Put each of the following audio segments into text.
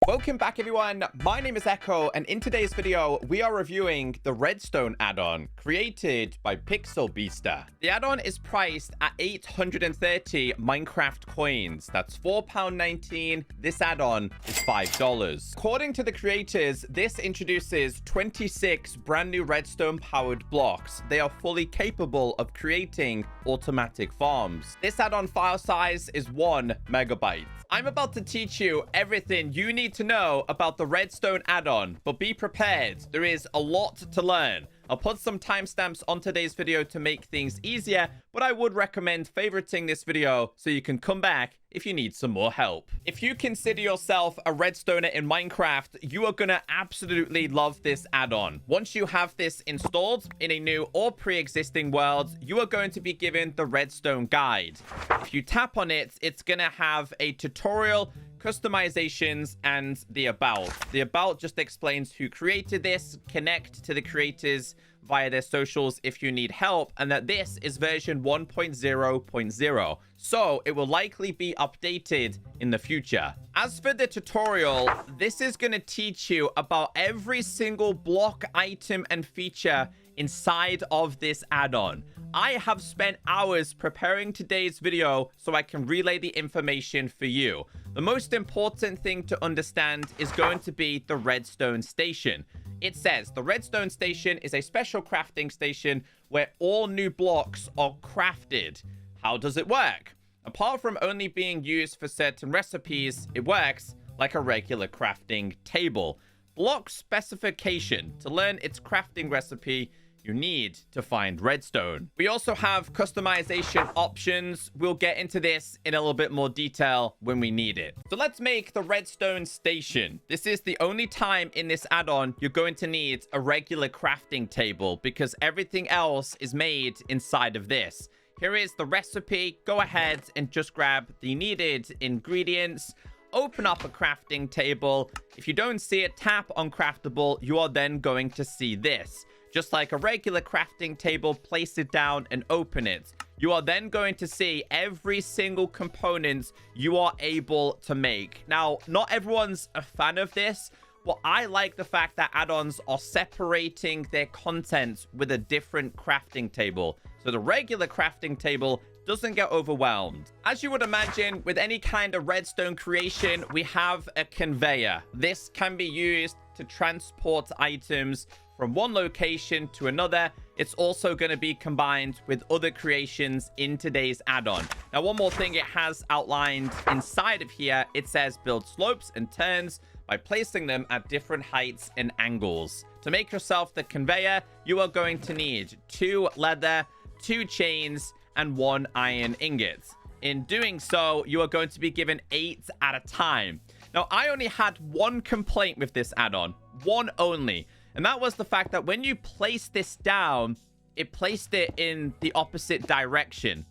Welcome back, everyone. My name is Echo, and in today's video, we are reviewing the Redstone add-on created by PixelBeaster. The add-on is priced at 830 Minecraft coins. That's £4.19. This add-on is $5. According to the creators, this introduces 26 brand new redstone-powered blocks. They are fully capable of creating automatic farms. This add-on file size is 1 megabyte. I'm about to teach you everything you need to know about the Redstone add-on, but be prepared. There is a lot to learn. I'll put some timestamps on today's video to make things easier, but I would recommend favoriting this video so you can come back if you need some more help. If you consider yourself a redstoner in Minecraft, you are gonna absolutely love this add-on. Once you have this installed in a new or pre-existing world, you are going to be given the redstone guide. If you tap on it, it's gonna have a tutorial, customizations, and the about. The about just explains who created this, connect to the creators via their socials if you need help, and that this is version 1.0.0, so it will likely be updated in the future. As for the tutorial, this is going to teach you about every single block, item, and feature inside of this add-on. I have spent hours preparing today's video so I can relay the information for you. The most important thing to understand is going to be the redstone station. It says the redstone station is a special crafting station where all new blocks are crafted. How does it work? Apart from only being used for certain recipes, it works like a regular crafting table. Block specification. To learn its crafting recipe, you need to find redstone. We also have customization options. We'll get into this in a little bit more detail when we need it. So let's make the redstone station. This is the only time in this add-on you're going to need a regular crafting table because everything else is made inside of this. Here is the recipe. Go ahead and just grab the needed ingredients. Open up a crafting table. If you don't see it, tap on craftable. You are then going to see this. Just like a regular crafting table, place it down and open it. You are then going to see every single component you are able to make. Now, not everyone's a fan of this, but I like the fact that add-ons are separating their content with a different crafting table. So the regular crafting table doesn't get overwhelmed. As you would imagine, with any kind of redstone creation, we have a conveyor. This can be used to transport items from one location to another. It's also going to be combined with other creations in today's add-on. Now, one more thing it has outlined inside of here, it says build slopes and turns by placing them at different heights and angles. To make yourself the conveyor, you are going to need 2 leather, 2 chains, and 1 iron ingot. In doing so, you are going to be given 8 at a time. Now, I only had one complaint with this add-on, one only. And that was the fact that when you place this down, it placed it in the opposite direction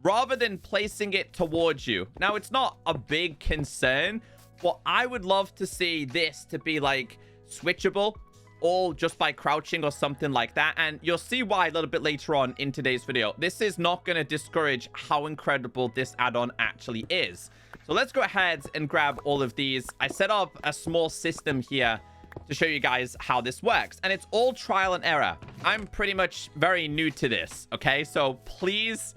rather than placing it towards you. Now, it's not a big concern, but I would love to see this to be like switchable, all just by crouching or something like that. And you'll see why a little bit later on in today's video. This is not going to discourage how incredible this add-on actually is. So let's go ahead and grab all of these. I set up a small system here to show you guys how this works, and it's all trial and error. I'm pretty much very new to this, okay? So please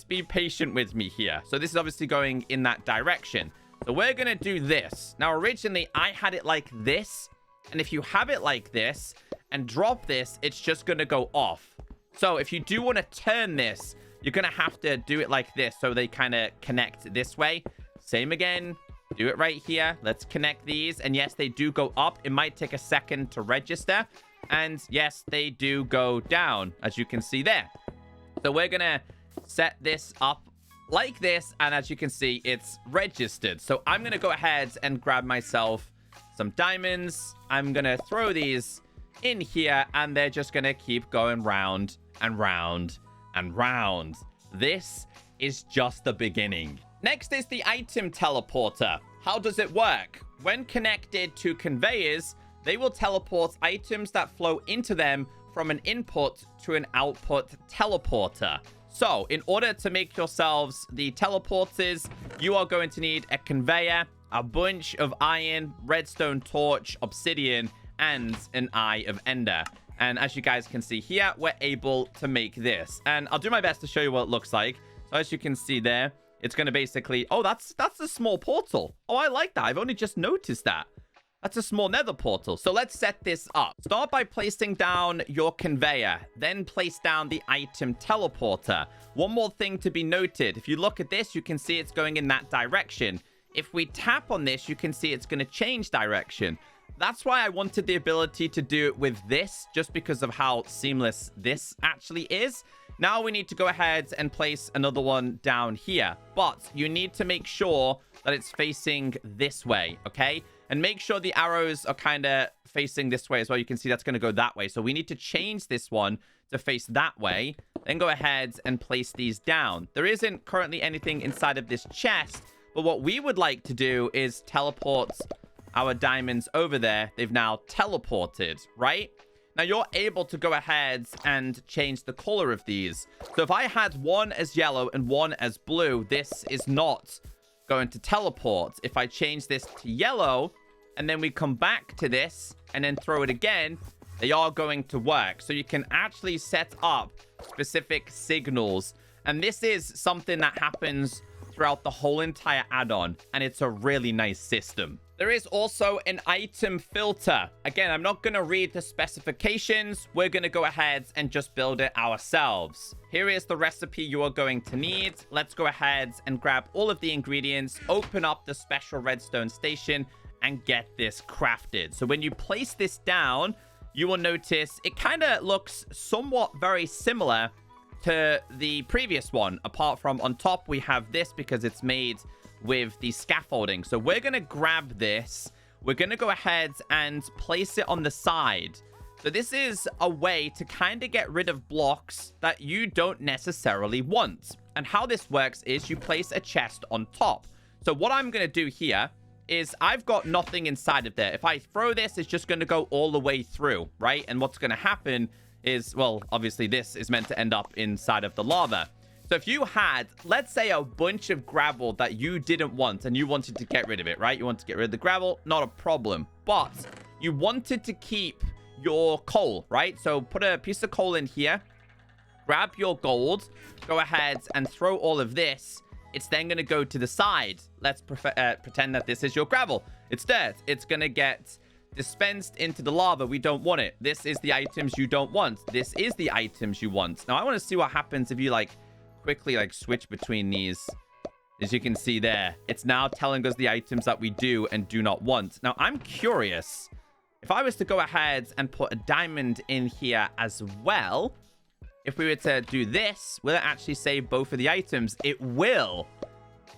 be patient with me here. So this is obviously going in that direction. So we're gonna do this. Now, originally I had it like this, and if you have it like this and drop this, it's just gonna go off. So if you do want to turn this, you're gonna have to do it like this so they kind of connect this way. Same again. Do it right here. Let's connect these. And yes, they do go up. It might take a second to register. And yes, they do go down, as you can see there. So we're going to set this up like this. And as you can see, it's registered. So I'm going to go ahead and grab myself some diamonds. I'm going to throw these in here. And they're just going to keep going round and round and round. This is just the beginning. Next is the item teleporter. How does it work? When connected to conveyors, they will teleport items that flow into them from an input to an output teleporter. So in order to make yourselves the teleporters, you are going to need a conveyor, a bunch of iron, redstone torch, obsidian, and an eye of ender. And as you guys can see here, we're able to make this. And I'll do my best to show you what it looks like. So as you can see there, it's going to basically... Oh, that's a small portal. Oh, I like that. I've only just noticed that. That's a small nether portal. So let's set this up. Start by placing down your conveyor. Then place down the item teleporter. One more thing to be noted. If you look at this, you can see it's going in that direction. If we tap on this, you can see it's going to change direction. That's why I wanted the ability to do it with this, just because of how seamless this actually is. Now we need to go ahead and place another one down here. But you need to make sure that it's facing this way, okay? And make sure the arrows are kind of facing this way as well. You can see that's going to go that way. So we need to change this one to face that way. Then go ahead and place these down. There isn't currently anything inside of this chest. But what we would like to do is teleport our diamonds over there. They've now teleported, right? Now you're able to go ahead and change the color of these. So if I had one as yellow and one as blue, this is not going to teleport. If I change this to yellow and then we come back to this and then throw it again, they are going to work. So you can actually set up specific signals. And this is something that happens throughout the whole entire add-on, and it's a really nice system. There is also an item filter. Again, I'm not going to read the specifications. We're going to go ahead and just build it ourselves. Here is the recipe you are going to need. Let's go ahead and grab all of the ingredients, open up the special redstone station, and get this crafted. So when you place this down, you will notice it kind of looks somewhat very similar to the previous one, apart from on top we have this because it's made with the scaffolding. So we're going to grab this. We're going to go ahead and place it on the side. So this is a way to kind of get rid of blocks that you don't necessarily want. And how this works is you place a chest on top. So what I'm going to do here is I've got nothing inside of there. If I throw this, it's just going to go all the way through, right? And what's going to happen is, well, obviously this is meant to end up inside of the lava. So if you had, let's say, a bunch of gravel that you didn't want and you wanted to get rid of it, right? You want to get rid of the gravel, not a problem. But you wanted to keep your coal, right? So put a piece of coal in here, grab your gold, go ahead and throw all of this. It's then going to go to the side. Let's pretend that this is your gravel. It's dirt. It's going to get dispensed into the lava. We don't want it. This is the items you don't want. This is the items you want. Now I want to see what happens if you quickly switch between these. As you can see there, it's now telling us the items that we do and do not want. Now I'm curious, if I was to go ahead and put a diamond in here as well, if we were to do this, will it actually save both of the items? It will.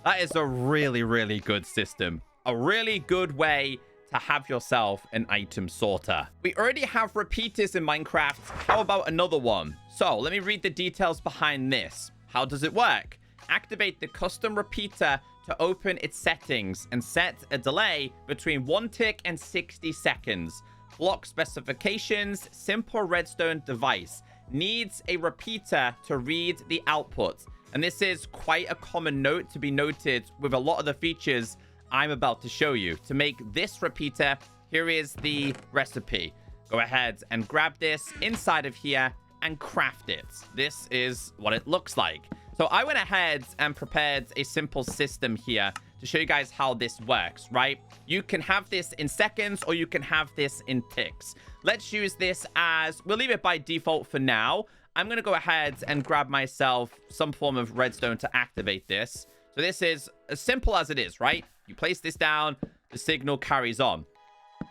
That is a really, really good system. A really good way to have yourself an item sorter. We already have repeaters in Minecraft. How about another one? So let me read the details behind this. How does it work? Activate the custom repeater to open its settings and set a delay between 1 tick and 60 seconds. Block specifications, simple redstone device. Needs a repeater to read the output. And this is quite a common note to be noted with a lot of the features I'm about to show you. To make this repeater, here is the recipe. Go ahead and grab this inside of here and craft it. This is what it looks like. So I went ahead and prepared a simple system here to show you guys how this works, right? You can have this in seconds or you can have this in ticks. Let's use this as, we'll leave it by default for now. I'm going to go ahead and grab myself some form of redstone to activate this. So this is as simple as it is, right? You place this down, the signal carries on.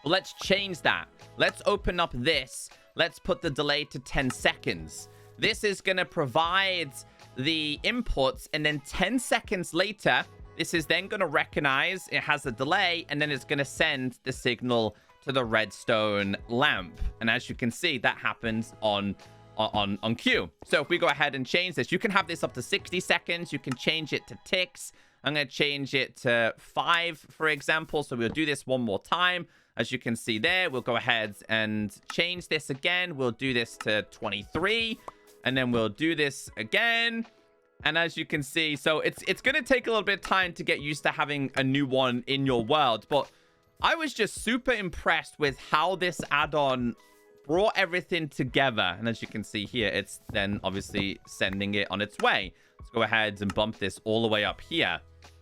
Well, let's change that. Let's open up this. Let's put the delay to 10 seconds. This is going to provide the inputs, and then 10 seconds later, this is then going to recognize it has a delay, and then it's going to send the signal to the redstone lamp. And as you can see, that happens on cue. So if we go ahead and change this, you can have this up to 60 seconds. You can change it to ticks. I'm going to change it to 5, for example. So we'll do this one more time. As you can see there, we'll go ahead and change this again. We'll do this to 23. And then we'll do this again. And as you can see, so it's going to take a little bit of time to get used to having a new one in your world. But I was just super impressed with how this add-on brought everything together. And as you can see here, it's then obviously sending it on its way. Let's go ahead and bump this all the way up here.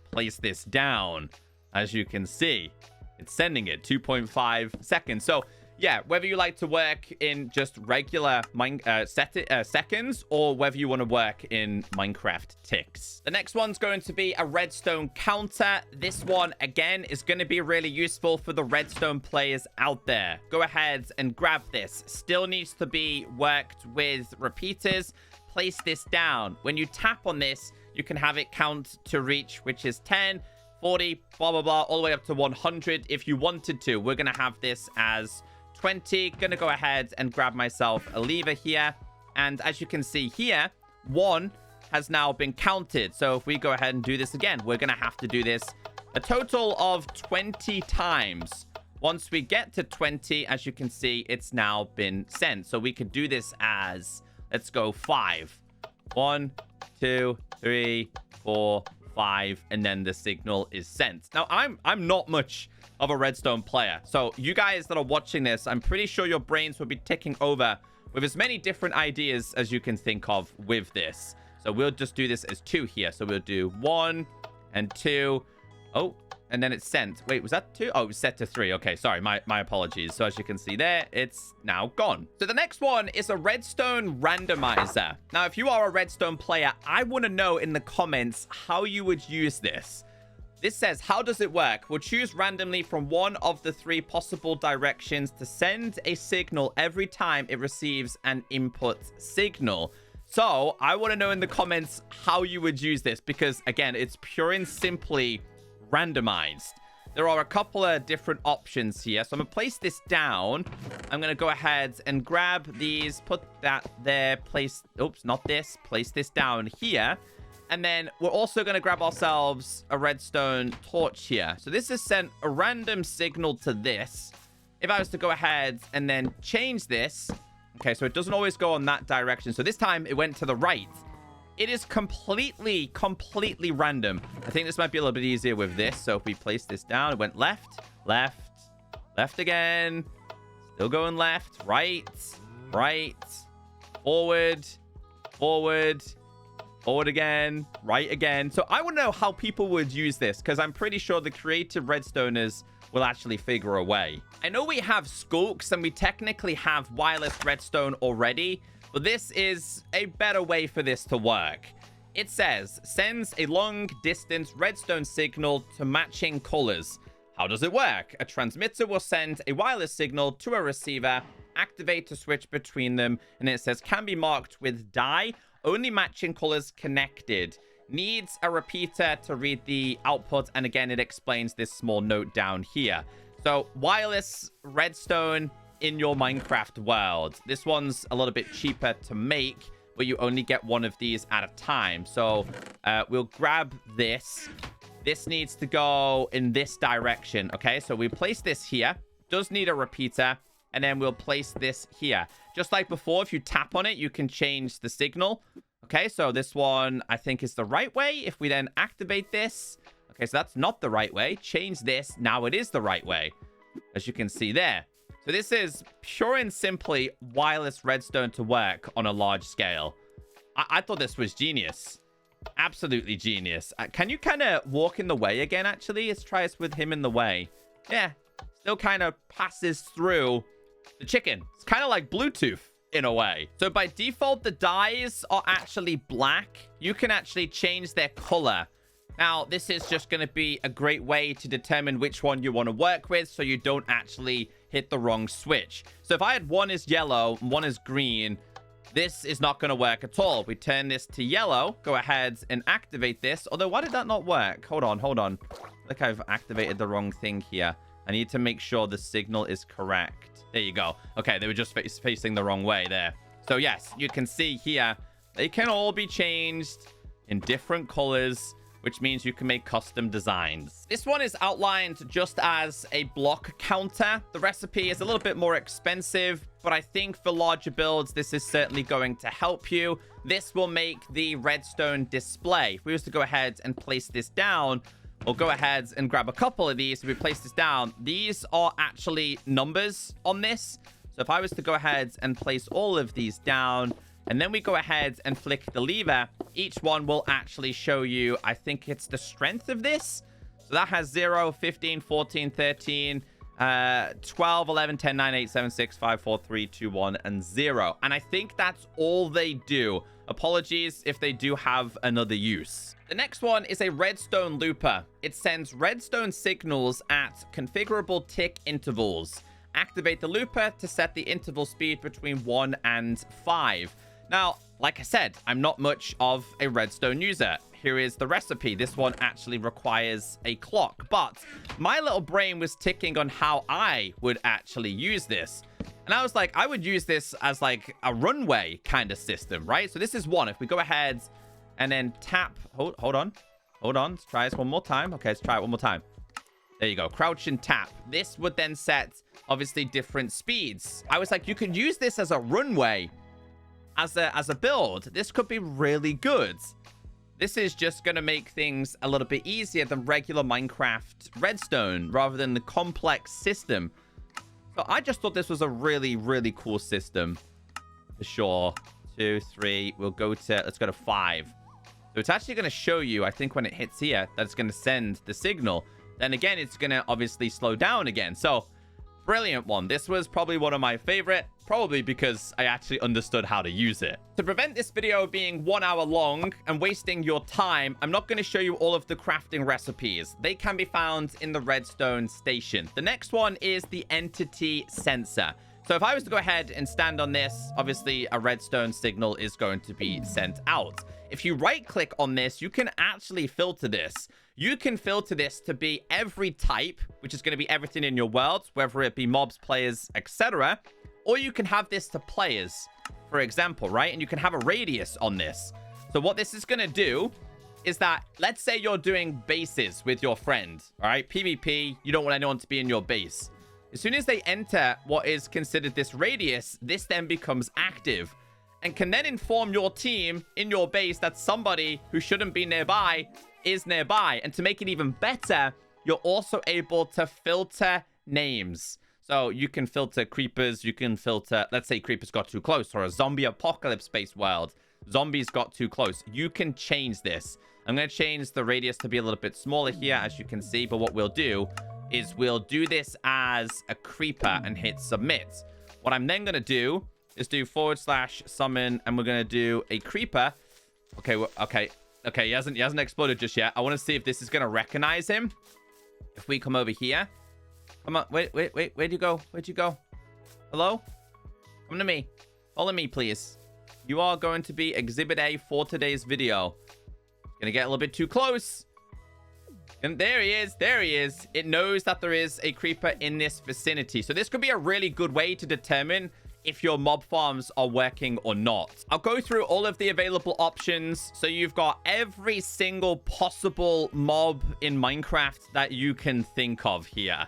Place this down. As you can see, it's sending it 2.5 seconds. So yeah, whether you like to work in just regular seconds or whether you want to work in Minecraft ticks. The next one's going to be a redstone counter. This one, again, is going to be really useful for the redstone players out there. Go ahead and grab this. Still needs to be worked with repeaters. Place this down. When you tap on this, you can have it count to reach, which is 10, 40, blah, blah, blah, all the way up to 100 if you wanted to. We're going to have this as 20. Gonna go ahead and grab myself a lever here. And as you can see here, 1 has now been counted. So if we go ahead and do this again, we're gonna have to do this a total of 20 times. Once we get to 20, as you can see, it's now been sent. So we could do this as, let's go 5. 1, 2, 3, 4, 5, and then the signal is sent. Now, I'm not much of a redstone player, so you guys that are watching this, I'm pretty sure your brains will be ticking over with as many different ideas as you can think of with this. So we'll just do this as 2 here. So we'll do 1 and 2. Oh, and then it's sent. Wait, was that 2? Oh, it was set to 3. Okay, sorry, my apologies. So as you can see there, it's now gone. So the next one is a redstone randomizer. Now, if you are a redstone player, I want to know in the comments how you would use this. This says, how does it work? We'll choose randomly from one of the 3 possible directions to send a signal every time it receives an input signal. So I want to know in the comments how you would use this, because again, it's pure and simply randomized. There are a couple of different options here. So I'm going to place this down. I'm going to go ahead and grab these, put that there, place, oops, not this, place this down here. And then we're also going to grab ourselves a redstone torch here. So this has sent a random signal to this. If I was to go ahead and then change this, okay, so it doesn't always go on that direction. So this time it went to the right. It is completely random. I think this might be a little bit easier with this. So if we place this down, it went left, left, left again. Still going left, right, right, forward, forward, forward again, right again. So I want to know how people would use this, because I'm pretty sure the creative redstoners will actually figure a way. I know we have skulks and we technically have wireless redstone already, but this is a better way for this to work. It says, sends a long distance redstone signal to matching colors. How does it work? A transmitter will send a wireless signal to a receiver, activate to switch between them, and it says can be marked with dye, only matching colors connected. Needs a repeater to read the output, and again, it explains this small note down here. So, wireless redstone in your Minecraft world. This one's a little bit cheaper to make, but you only get one of these at a time. So, we'll grab this. This needs to go in this direction, okay? So, we place this here. Does need a repeater. And then we'll place this here. Just like before, if you tap on it, you can change the signal. Okay, so this one, I think, is the right way. If we then activate this. Okay, so that's not the right way. Change this. Now it is the right way, as you can see there. So this is pure and simply wireless redstone to work on a large scale. I thought this was genius. Absolutely genius. Can you kind of walk in the way again, actually? Let's try this with him in the way. Yeah, still kind of passes through the chicken. It's kind of like Bluetooth in a way. So by default, the dyes are actually black. You can actually change their color. Now, this is just going to be a great way to determine which one you want to work with, so you don't actually hit the wrong switch. So if I had one is yellow and one is green, this is not going to work at all. We turn this to yellow, go ahead and activate this. Although, why did that not work? Hold on. I think I've activated the wrong thing here. I need to make sure the signal is correct. There you go. Okay, they were just facing the wrong way there. So yes, you can see here, they can all be changed in different colors, which means you can make custom designs. This one is outlined just as a block counter. The recipe is a little bit more expensive, but I think for larger builds, this is certainly going to help you. This will make the redstone display. If we was to go ahead and place this down, we'll go ahead and grab a couple of these. If we place this down, these are actually numbers on this. So if I was to go ahead and place all of these down, and then we go ahead and flick the lever, each one will actually show you, I think it's the strength of this. So that has 0, 15, 14, 13, 12, 11, 10, 9, 8, 7, 6, 5, 4, 3, 2, 1, and 0. And I think that's all they do. Apologies if they do have another use. The next one is a redstone looper. It sends redstone signals at configurable tick intervals. Activate the looper to set the interval speed between 1 and 5. Now, like I said, I'm not much of a redstone user. Here is the recipe. This one actually requires a clock, but my little brain was ticking on how I would actually use this. And I was like, I would use this as like a runway kind of system, right? So this is one. If we go ahead and then tap, hold on. Let's try this one more time. Okay, let's try it one more time. There you go. Crouch and tap. This would then set obviously different speeds. I was like, you could use this as a runway, as a build. This could be really good. This is just going to make things a little bit easier than regular Minecraft Redstone rather than the complex system. So I just thought this was a really, really cool system. For sure. 2, 3. Let's go to 5. So it's actually going to show you, I think when it hits here, that it's going to send the signal. Then again, it's going to obviously slow down again. So brilliant one. This was probably one of my favorite, probably because I actually understood how to use it. To prevent this video being 1 hour long and wasting your time, I'm not going to show you all of the crafting recipes. They can be found in the redstone station. The next one is the entity sensor. So if I was to go ahead and stand on this, obviously a redstone signal is going to be sent out. If you right click on this, you can actually filter this. You can filter this to be every type, which is going to be everything in your world, whether it be mobs, players, etc. Or you can have this to players, for example, right? And you can have a radius on this. So what this is going to do is that, let's say you're doing bases with your friend, all right? PvP, you don't want anyone to be in your base. As soon as they enter what is considered this radius, this then becomes active and can then inform your team in your base that somebody who shouldn't be nearby is nearby. And to make it even better, you're also able to filter names. So you can filter creepers, you can filter, let's say creepers got too close, or a zombie apocalypse-based world. Zombies got too close. You can change this. I'm going to change the radius to be a little bit smaller here, as you can see. But what we'll do is we'll do this as a creeper and hit submit. What I'm then going to do is do / summon, and we're going to do a creeper. Okay, he hasn't exploded just yet. I want to see if this is going to recognize him. If we come over here. Come on, wait, where'd you go? Hello? Come to me. Follow me, please. You are going to be Exhibit A for today's video. Gonna get a little bit too close. And there he is. It knows that there is a creeper in this vicinity. So this could be a really good way to determine if your mob farms are working or not. I'll go through all of the available options. So you've got every single possible mob in Minecraft that you can think of here.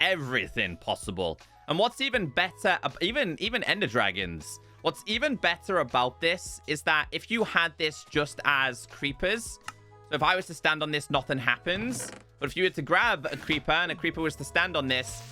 Everything possible. And what's even better, even Ender Dragons. What's even better about this is that if you had this just as creepers, so if I was to stand on this, nothing happens. But if you were to grab a creeper and a creeper was to stand on this,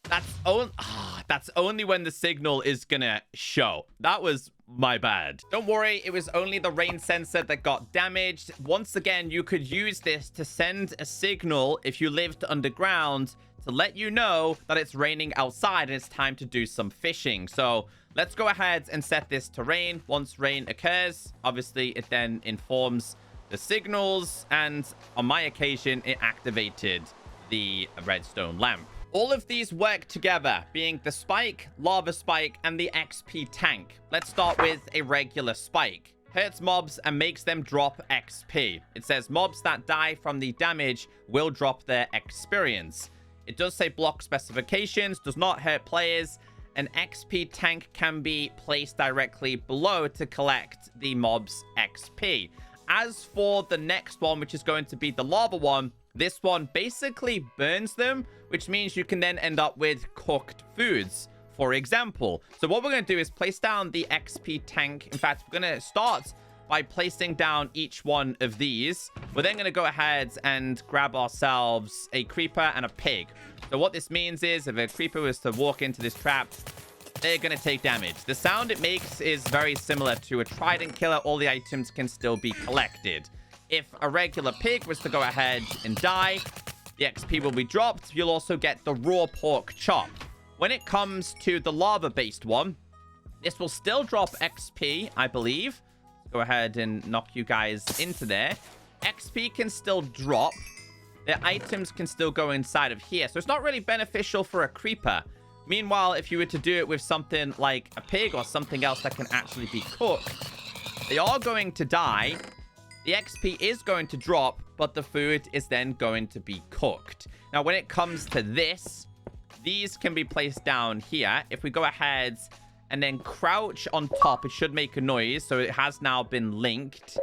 that's only when the signal is gonna show. That was my bad. Don't worry, it was only the rain sensor that got damaged. Once again, you could use this to send a signal if you lived underground to let you know that it's raining outside and it's time to do some fishing. So let's go ahead and set this to rain. Once rain occurs, obviously it then informs the signals, and on my occasion, it activated the redstone lamp. All of these work together, being the spike, lava spike, and the XP tank. Let's start with a regular spike. Hurts mobs and makes them drop XP. It says mobs that die from the damage will drop their experience. It does say block specifications, does not hurt players. An XP tank can be placed directly below to collect the mob's XP. As for the next one, which is going to be the lava one, this one basically burns them, which means you can then end up with cooked foods. for example. So what we're going to do is place down the XP tank. In fact, we're going to start by placing down each one of these. We're then going to go ahead and grab ourselves a creeper and a pig. So what this means is if a creeper was to walk into this trap, they're going to take damage. The sound it makes is very similar to a trident killer. All the items can still be collected. If a regular pig was to go ahead and die, the XP will be dropped. You'll also get the raw pork chop. When it comes to the lava-based one, this will still drop XP, I believe. Go ahead and knock you guys into there. XP can still drop. The items can still go inside of here. So it's not really beneficial for a creeper. Meanwhile, if you were to do it with something like a pig or something else that can actually be cooked, they are going to die. The XP is going to drop, but the food is then going to be cooked. Now, when it comes to this, these can be placed down here. If we go ahead and then crouch on top, it should make a noise. So it has now been linked.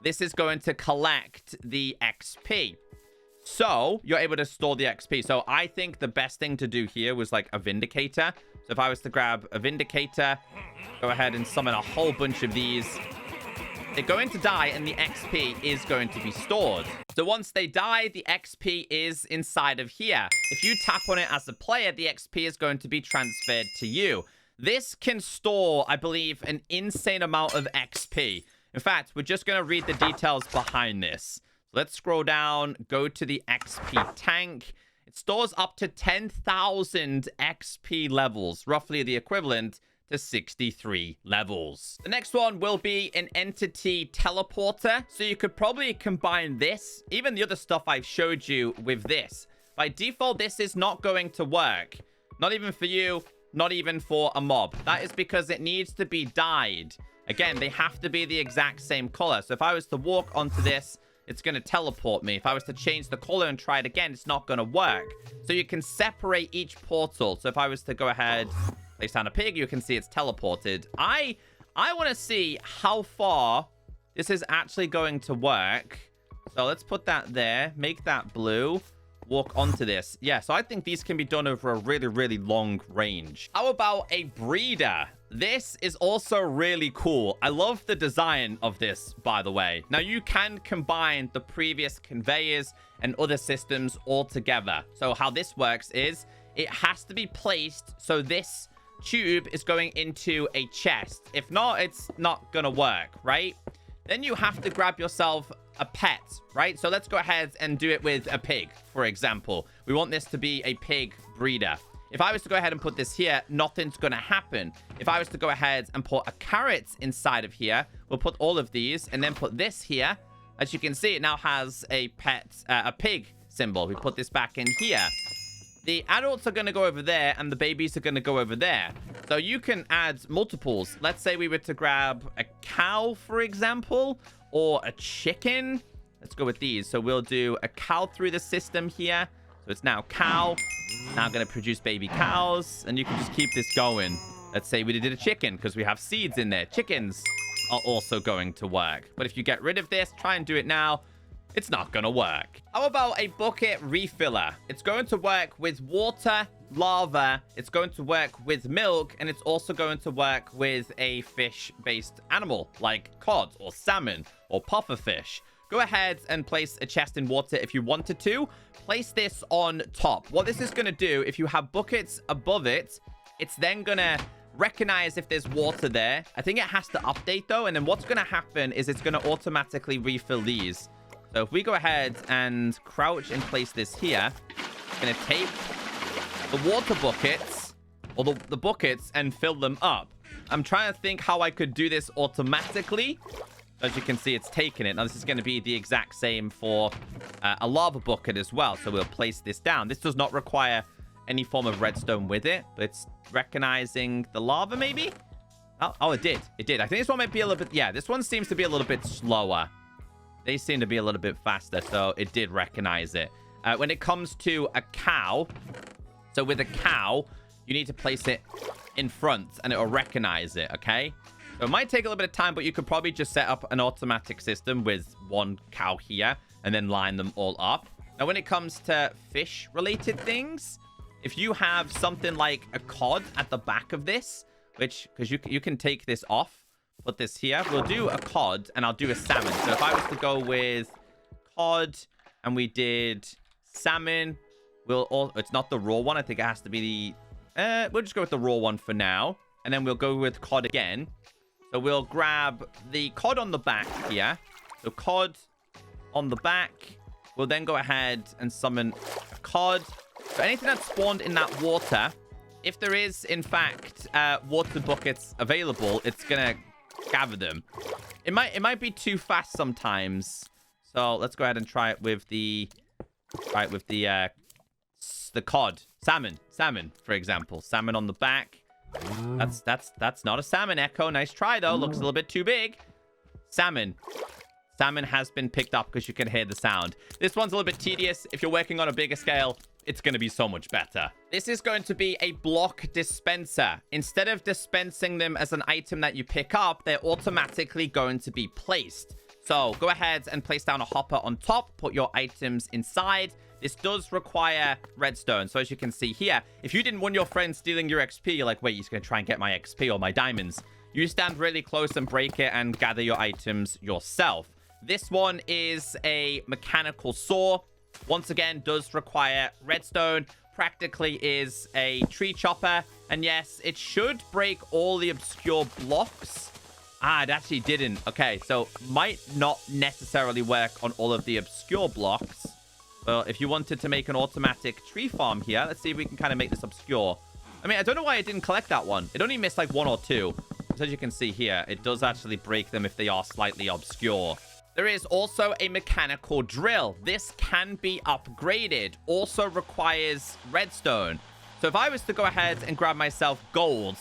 This is going to collect the XP. So you're able to store the XP. So I think the best thing to do here was like a Vindicator. So if I was to grab a Vindicator, go ahead and summon a whole bunch of these. They're going to die and the XP is going to be stored. So once they die, the XP is inside of here. If you tap on it as a player, the XP is going to be transferred to you. This can store, I believe, an insane amount of XP. In fact, we're just going to read the details behind this. So let's scroll down, go to the XP tank. It stores up to 10,000 XP levels, roughly the equivalent to 63 levels. The next one will be an entity teleporter. So you could probably combine this, even the other stuff I've showed you, with this. By default, this is not going to work. Not even for you. Not even for a mob. That is because it needs to be dyed. Again, they have to be the exact same color. So if I was to walk onto this, it's going to teleport me. If I was to change the color and try it again, it's not going to work. So you can separate each portal. So if I was to go ahead, place down a pig, you can see it's teleported. I want to see how far this is actually going to work. So let's put that there. Make that blue. Walk onto this. Yeah, so I think these can be done over a really, really long range. How about a breeder? This is also really cool. I love the design of this, by the way. Now, you can combine the previous conveyors and other systems all together. So how this works is it has to be placed so this tube is going into a chest. If not, it's not gonna work, right? Then you have to grab yourself a pet, right? So let's go ahead and do it with a pig, for example. We want this to be a pig breeder. If I was to go ahead and put this here, nothing's going to happen. If I was to go ahead and put a carrot inside of here, we'll put all of these and then put this here. As you can see, it now has a pet, a pig symbol. We put this back in here. The adults are going to go over there and the babies are going to go over there. So you can add multiples. Let's say we were to grab a cow, for example, or a chicken. Let's go with these. So we'll do a cow through the system here. So it's now cow. Now going to produce baby cows. And you can just keep this going. Let's say we did a chicken because we have seeds in there. Chickens are also going to work. But if you get rid of this, try and do it now, it's not going to work. How about a bucket refiller? It's going to work with water, lava. It's going to work with milk. And it's also going to work with a fish-based animal like cod or salmon or pufferfish. Go ahead and place a chest in water if you wanted to. Place this on top. What this is going to do, if you have buckets above it, it's then going to recognize if there's water there. I think it has to update though. And then what's going to happen is it's going to automatically refill these. So if we go ahead and crouch and place this here, it's going to take the water buckets or the buckets and fill them up. I'm trying to think how I could do this automatically. As you can see, it's taking it. Now, this is going to be the exact same for a lava bucket as well. So we'll place this down. This does not require any form of redstone with it, but it's recognizing the lava maybe? Oh, it did. It did. I think this one might be a little bit... Yeah, this one seems to be a little bit slower. They seem to be a little bit faster, so it did recognize it. When it comes to a cow, so with a cow, you need to place it in front, and it will recognize it, okay? So it might take a little bit of time, but you could probably just set up an automatic system with one cow here, and then line them all up. Now, when it comes to fish-related things, if you have something like a cod at the back of this, which, because you can take this off, put this here. We'll do a cod, and I'll do a salmon. So if I was to go with cod, and we did salmon, it's not the raw one. I think it has to be the, we'll just go with the raw one for now. And then we'll go with cod again. So we'll grab the cod on the back here. So cod on the back. We'll then go ahead and summon a cod. So anything that's spawned in that water, if there is, in fact, water buckets available, it's going to gather them. It might be too fast sometimes. So let's go ahead and try it with the cod. Salmon, for example. Salmon on the back. That's not a salmon, Echo. Nice try, though. Looks a little bit too big. Salmon has been picked up because you can hear the sound. This one's a little bit tedious. If you're working on a bigger scale, it's going to be so much better. This is going to be a block dispenser. Instead of dispensing them as an item that you pick up, they're automatically going to be placed. So go ahead and place down a hopper on top, put your items inside. This does require redstone. So as you can see here, if you didn't want your friend stealing your XP, you're like, wait, he's going to try and get my XP or my diamonds. You stand really close and break it and gather your items yourself. This one is a mechanical saw. Once again, does require redstone. Practically is a tree chopper. And yes, it should break all the obscure blocks. It actually didn't. Okay, so might not necessarily work on all of the obscure blocks. Well, if you wanted to make an automatic tree farm here, let's see if we can kind of make this obscure. I mean, I don't know why it didn't collect that one. It only missed like 1 or 2. As you can see here, it does actually break them if they are slightly obscure. There is also a mechanical drill. This can be upgraded. Also requires redstone. So if I was to go ahead and grab myself gold,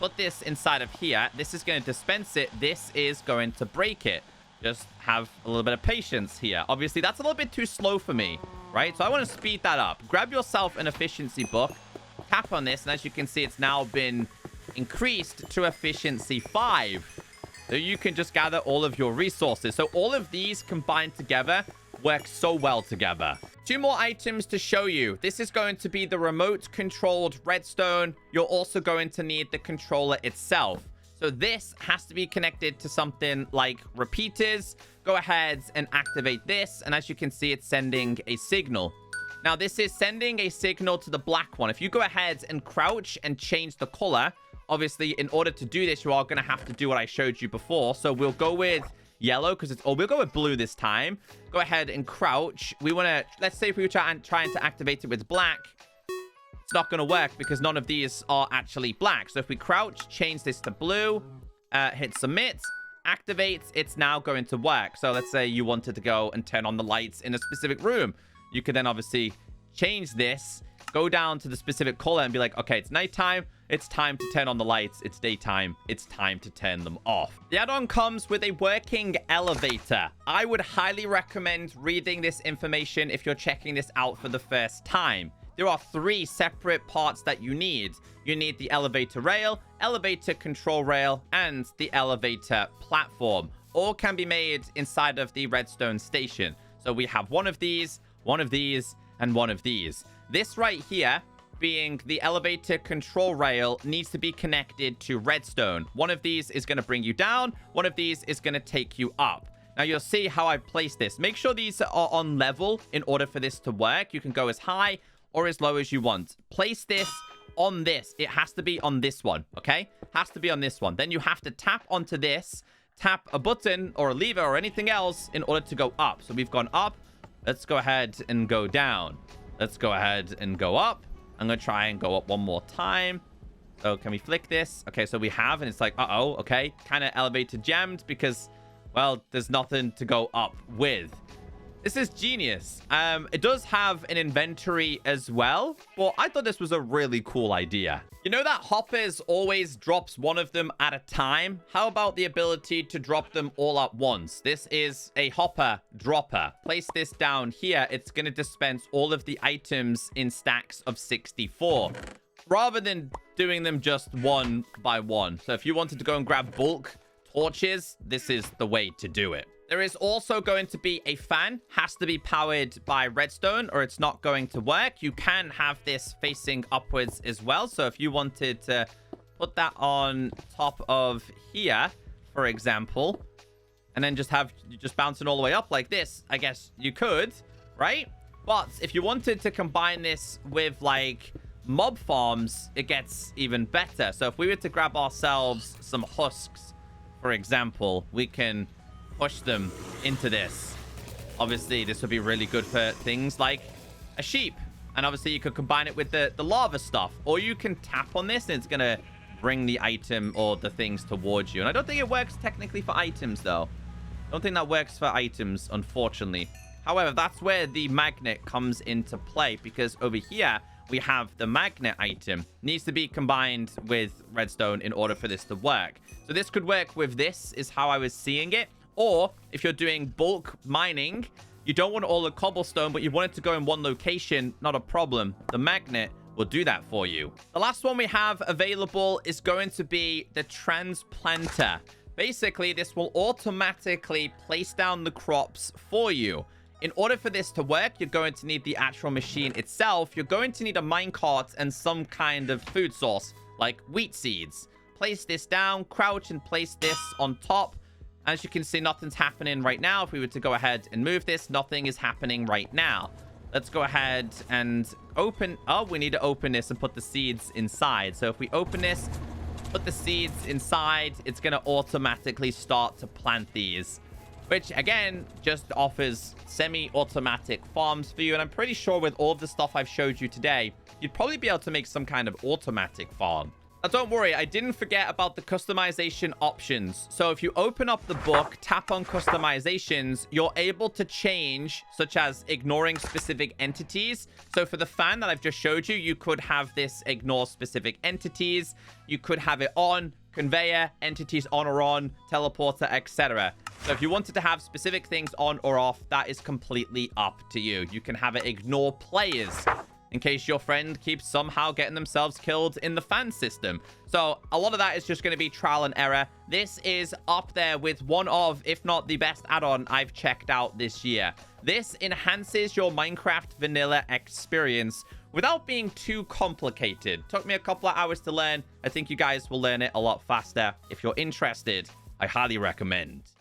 put this inside of here, this is going to dispense it. This is going to break it. Just have a little bit of patience here. Obviously, that's a little bit too slow for me, right? So I want to speed that up. Grab yourself an efficiency book. Tap on this, and as you can see, it's now been increased to efficiency 5. So you can just gather all of your resources. So all of these combined together work so well together. 2 more items to show you. This is going to be the remote controlled redstone. You're also going to need the controller itself. So this has to be connected to something like repeaters. Go ahead and activate this. And as you can see, it's sending a signal. Now, this is sending a signal to the black one. If you go ahead and crouch and change the color, obviously, in order to do this, you are going to have to do what I showed you before. So we'll go with yellow because it's... we'll go with blue this time. Go ahead and crouch. We want to... let's say if we were trying to activate it with black, it's not going to work because none of these are actually black. So if we crouch, change this to blue, hit submit, activate, it's now going to work. So let's say you wanted to go and turn on the lights in a specific room. You could then obviously change this, go down to the specific color and be like, okay, it's nighttime. It's time to turn on the lights. It's daytime. It's time to turn them off. The add-on comes with a working elevator. I would highly recommend reading this information if you're checking this out for the first time. There are 3 separate parts that you need. You need the elevator rail, elevator control rail, and the elevator platform. All can be made inside of the redstone station. So we have one of these, and one of these. This right here, being the elevator control rail, needs to be connected to redstone. One of these is going to bring you down. One of these is going to take you up. Now, you'll see how I place this. Make sure these are on level in order for this to work. You can go as high or as low as you want. Place this on this. It has to be on this one, okay? Has to be on this one. Then you have to tap onto this, tap a button or a lever or anything else in order to go up. So we've gone up. Let's go ahead and go down. Let's go ahead and go up. I'm going to try and go up one more time. So can we flick this? Okay, so we have, and it's like, uh-oh, okay. Kind of elevator jammed because, well, there's nothing to go up with. This is genius. It does have an inventory as well, but I thought this was a really cool idea. You know that hoppers always drops one of them at a time? How about the ability to drop them all at once? This is a hopper dropper. Place this down here. It's going to dispense all of the items in stacks of 64, rather than doing them just one by one. So if you wanted to go and grab bulk torches, this is the way to do it. There is also going to be a fan. Has to be powered by redstone or it's not going to work. You can have this facing upwards as well. So if you wanted to put that on top of here, for example, and then just have you just bouncing all the way up like this, I guess you could, right? But if you wanted to combine this with like mob farms, it gets even better. So if we were to grab ourselves some husks, for example, we can push them into this. Obviously, this would be really good for things like a sheep. And obviously, you could combine it with the lava stuff. Or you can tap on this and it's going to bring the item or the things towards you. And I don't think it works technically for items, though. I don't think that works for items, unfortunately. However, that's where the magnet comes into play. Because over here, we have the magnet item. Needs to be combined with redstone in order for this to work. So this could work with this, is how I was seeing it. Or if you're doing bulk mining, you don't want all the cobblestone, but you want it to go in one location, not a problem. The magnet will do that for you. The last one we have available is going to be the Transplanter. Basically, this will automatically place down the crops for you. In order for this to work, you're going to need the actual machine itself. You're going to need a minecart and some kind of food source, like wheat seeds. Place this down, crouch, and place this on top. As you can see, nothing's happening right now. If we were to go ahead and move this, nothing is happening right now. Let's go ahead and open. Oh, we need to open this and put the seeds inside. So if we open this, put the seeds inside, it's going to automatically start to plant these, which again just offers semi-automatic farms for you. And I'm pretty sure with all of the stuff I've showed you today, you'd probably be able to make some kind of automatic farm. Now, don't worry, I didn't forget about the customization options. So if you open up the book, tap on customizations, you're able to change, such as ignoring specific entities. So for the fan that I've just showed you, you could have this ignore specific entities. You could have it on, conveyor, entities on or on, teleporter, etc. So if you wanted to have specific things on or off, that is completely up to you. You can have it ignore players, in case your friend keeps somehow getting themselves killed in the fan system. So a lot of that is just going to be trial and error. This is up there with one of, if not the best add-on I've checked out this year. This enhances your Minecraft vanilla experience without being too complicated. Took me a couple of hours to learn. I think you guys will learn it a lot faster. If you're interested, I highly recommend.